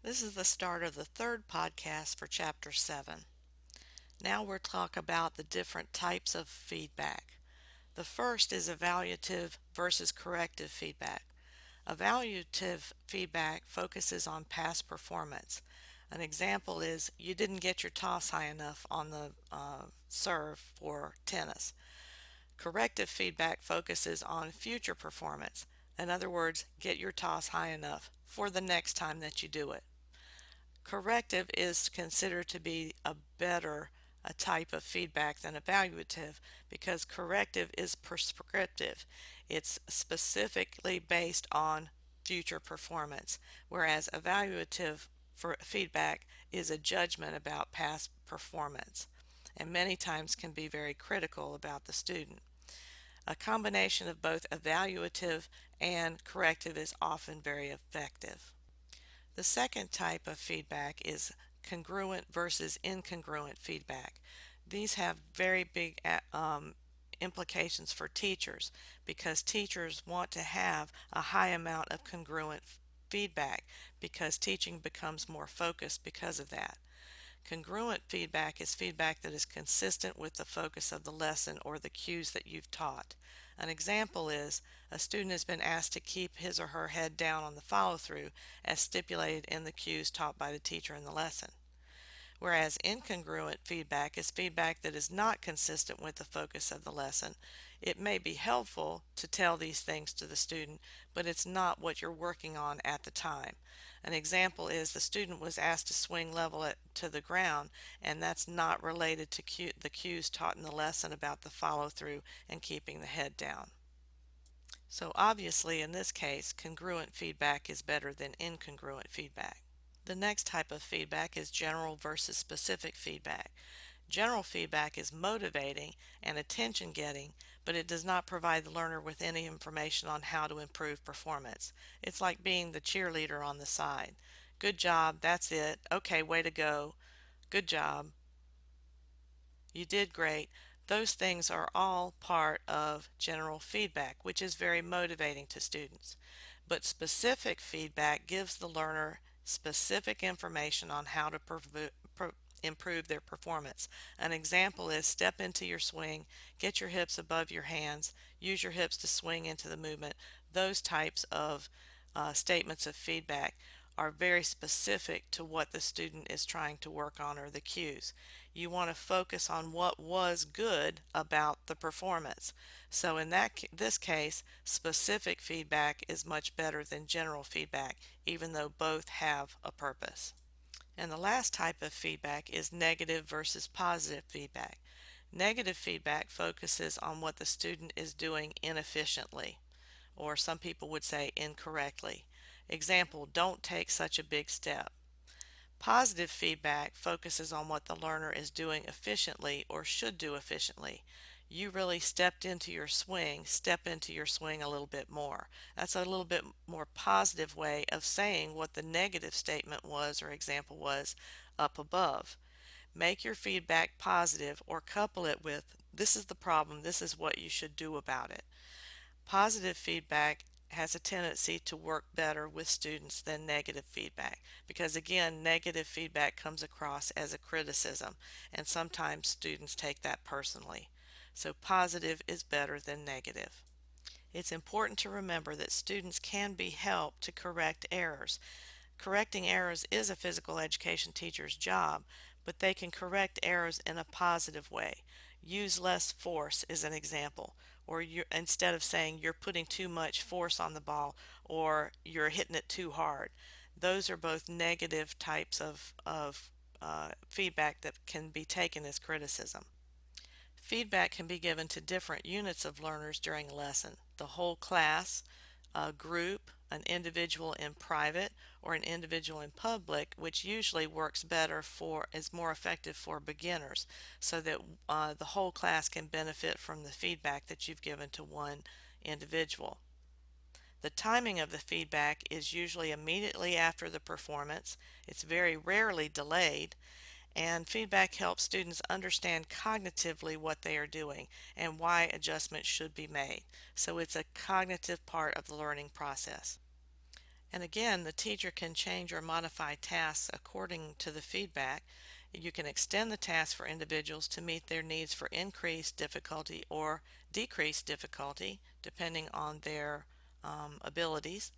This is the start of the third podcast for Chapter 7. Now we'll talk about the different types of feedback. The first is evaluative versus corrective feedback. Evaluative feedback focuses on past performance. An example is you didn't get your toss high enough on the serve for tennis. Corrective feedback focuses on future performance. In other words, get your toss high enough for the next time that you do it. Corrective is considered to be a type of feedback than evaluative because corrective is prescriptive. It's specifically based on future performance, whereas evaluative for feedback is a judgment about past performance and many times can be very critical about the student. A combination of both evaluative and corrective is often very effective. The second type of feedback is congruent versus incongruent feedback. These have very big implications for teachers because teachers want to have a high amount of congruent feedback because teaching becomes more focused because of that. Congruent feedback is feedback that is consistent with the focus of the lesson or the cues that you've taught. An example is a student has been asked to keep his or her head down on the follow through as stipulated in the cues taught by the teacher in the lesson. Whereas incongruent feedback is feedback that is not consistent with the focus of the lesson. It may be helpful to tell these things to the student, but it's not what you're working on at the time. An example is the student was asked to swing level to the ground, and that's not related to the cues taught in the lesson about the follow through and keeping the head down. So obviously in this case, congruent feedback is better than incongruent feedback. The next type of feedback is general versus specific feedback. General feedback is motivating and attention getting, but it does not provide the learner with any information on how to improve performance. It's like being the cheerleader on the side. Good job, that's it. Okay, way to go. Good job. You did great. Those things are all part of general feedback, which is very motivating to students. But specific feedback gives the learner specific information on how to improve their performance. An example is step into your swing, get your hips above your hands, use your hips to swing into the movement. Those types of statements of feedback are very specific to what the student is trying to work on or the cues. You want to focus on what was good about the performance. So in this case, specific feedback is much better than general feedback, even though both have a purpose. And the last type of feedback is negative versus positive feedback. Negative feedback focuses on what the student is doing inefficiently, or some people would say incorrectly. Example, don't take such a big step. Positive feedback focuses on what the learner is doing efficiently or should do efficiently. You really stepped into your swing, step into your swing a little bit more. That's a little bit more positive way of saying what the negative statement was or example was up above. Make your feedback positive or couple it with, this is the problem, this is what you should do about it. Positive feedback has a tendency to work better with students than negative feedback because again negative feedback comes across as a criticism and sometimes students take that personally. So positive is better than negative. It's important to remember that students can be helped to correct errors. Correcting errors is a physical education teacher's job, but they can correct errors in a positive way. Use less force is an example, or instead of saying you're putting too much force on the ball or you're hitting it too hard. Those are both negative types of feedback that can be taken as criticism. Feedback can be given to different units of learners during a lesson. The whole class, a group, an individual in private, or an individual in public, which usually works better is more effective for beginners so that the whole class can benefit from the feedback that you've given to one individual. The timing of the feedback is usually immediately after the performance. It's very rarely delayed, and feedback helps students understand cognitively what they are doing and why adjustments should be made. So it's a cognitive part of the learning process. And again, the teacher can change or modify tasks according to the feedback. You can extend the task for individuals to meet their needs for increased difficulty or decreased difficulty, depending on their abilities.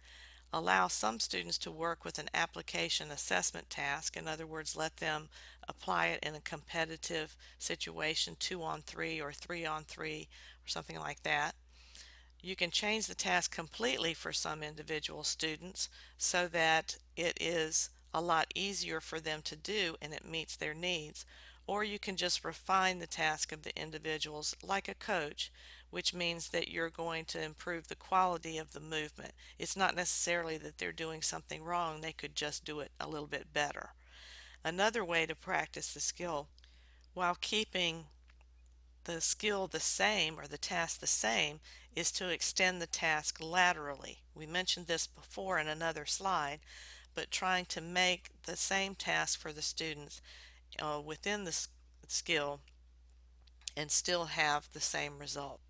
Allow some students to work with an application assessment task. In other words, let them apply it in a competitive situation, 2-on-3 or 3-on-3 or something like that. You can change the task completely for some individual students so that it is a lot easier for them to do and it meets their needs. Or you can just refine the task of the individuals like a coach, which means that you're going to improve the quality of the movement. It's not necessarily that they're doing something wrong, they could just do it a little bit better. Another way to practice the skill while keeping the skill the same or the task the same is to extend the task laterally. We mentioned this before in another slide, but trying to make the same task for the students within the skill and still have the same result.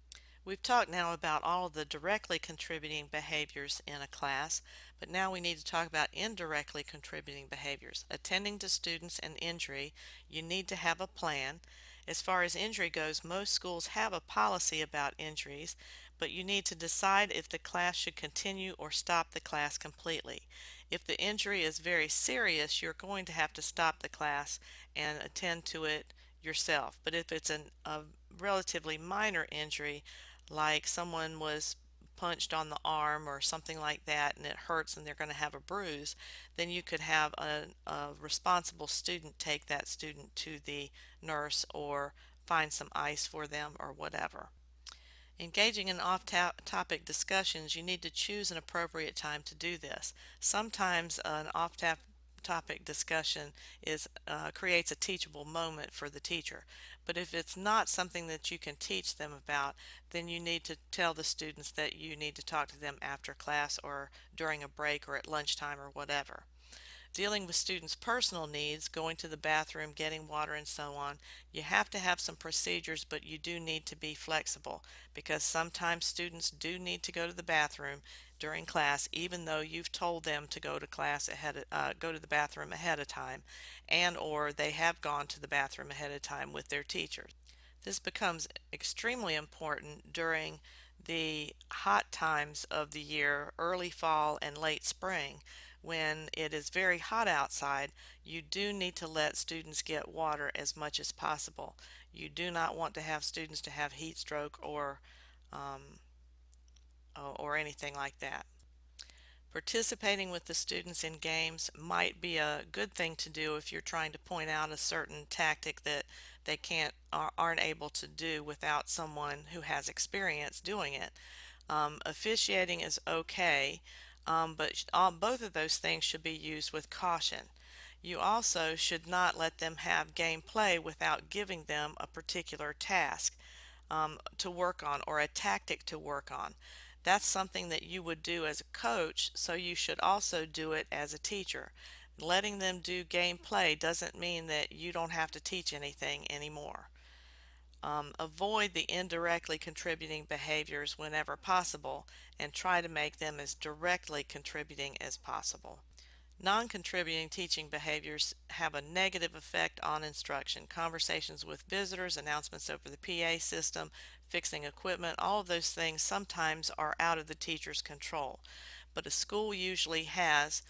We've talked now about all of the directly contributing behaviors in a class, but now we need to talk about indirectly contributing behaviors. Attending to students and injury, you need to have a plan. As far as injury goes, most schools have a policy about injuries, but you need to decide if the class should continue or stop the class completely. If the injury is very serious, you're going to have to stop the class and attend to it yourself. But if it's a relatively minor injury, like someone was punched on the arm or something like that and it hurts and they're going to have a bruise, then you could have a responsible student take that student to the nurse or find some ice for them or whatever. Engaging in off-topic discussions, you need to choose an appropriate time to do this. Sometimes an off-topic discussion creates a teachable moment for the teacher. But if it's not something that you can teach them about, then you need to tell the students that you need to talk to them after class or during a break or at lunchtime or whatever. Dealing with students' personal needs, going to the bathroom, getting water, and so on, you have to have some procedures, but you do need to be flexible because sometimes students do need to go to the bathroom during class, even though you've told them to go to go to the bathroom ahead of time, and or they have gone to the bathroom ahead of time with their teachers. This becomes extremely important during the hot times of the year, early fall and late spring. When it is very hot outside, you do need to let students get water as much as possible. You do not want to have students to have heat stroke um, or anything like that. Participating with the students in games might be a good thing to do if you're trying to point out a certain tactic that they aren't able to do without someone who has experience doing it. Officiating is okay, but both of those things should be used with caution. You also should not let them have gameplay without giving them a particular task to work on or a tactic to work on. That's something that you would do as a coach, so you should also do it as a teacher. Letting them do gameplay doesn't mean that you don't have to teach anything anymore. Avoid the indirectly contributing behaviors whenever possible and try to make them as directly contributing as possible. Non-contributing teaching behaviors have a negative effect on instruction. Conversations with visitors, announcements over the PA system, fixing equipment, all of those things sometimes are out of the teacher's control. But a school usually has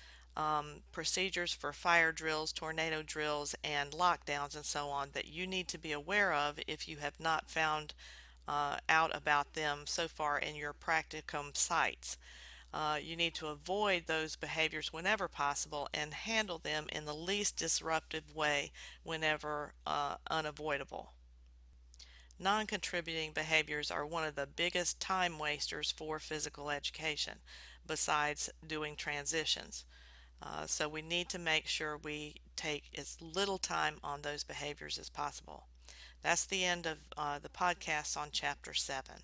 procedures for fire drills, tornado drills, and lockdowns and so on that you need to be aware of if you have not found out about them so far in your practicum sites. You need to avoid those behaviors whenever possible and handle them in the least disruptive way whenever unavoidable. Non-contributing behaviors are one of the biggest time wasters for physical education, besides doing transitions. So we need to make sure we take as little time on those behaviors as possible. That's the end of the podcast on Chapter 7.